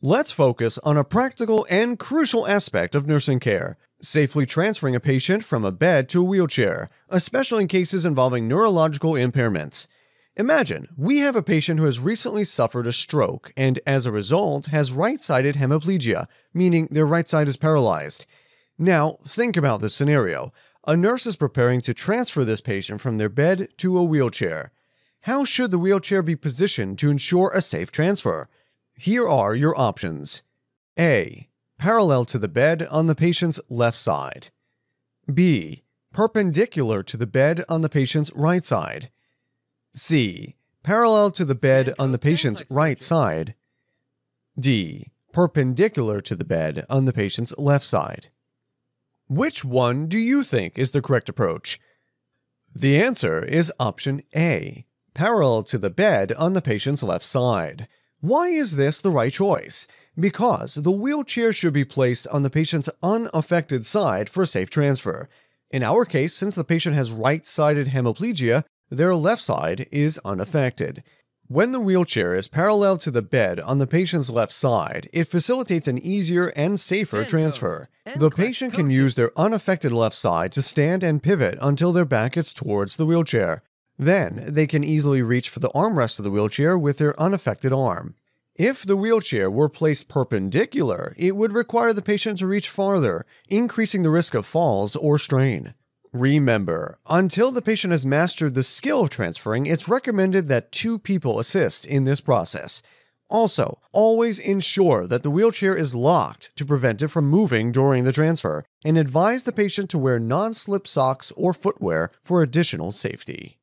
Let's focus on a practical and crucial aspect of nursing care: safely transferring a patient from a bed to a wheelchair, especially in cases involving neurological impairments. Imagine we have a patient who has recently suffered a stroke and, as a result, has right-sided hemiplegia, meaning their right side is paralyzed. Now, think about this scenario. A nurse is preparing to transfer this patient from their bed to a wheelchair. How should the wheelchair be positioned to ensure a safe transfer? Here are your options. A. Parallel to the bed on the patient's left side. B. Perpendicular to the bed on the patient's right side. C. Parallel to the bed on the patient's right side. D. Perpendicular to the bed on the patient's left side. Which one do you think is the correct approach? The answer is option A, parallel to the bed on the patient's left side. Why is this the right choice? Because the wheelchair should be placed on the patient's unaffected side for safe transfer. In our case, since the patient has right-sided hemiplegia, their left side is unaffected. When the wheelchair is parallel to the bed on the patient's left side, it facilitates an easier and safer transfer. The patient can use their unaffected left side to stand and pivot until their back is towards the wheelchair. Then, they can easily reach for the armrest of the wheelchair with their unaffected arm. If the wheelchair were placed perpendicular, it would require the patient to reach farther, increasing the risk of falls or strain. Remember, until the patient has mastered the skill of transferring, it's recommended that 2 people assist in this process. Also, always ensure that the wheelchair is locked to prevent it from moving during the transfer, and advise the patient to wear non-slip socks or footwear for additional safety.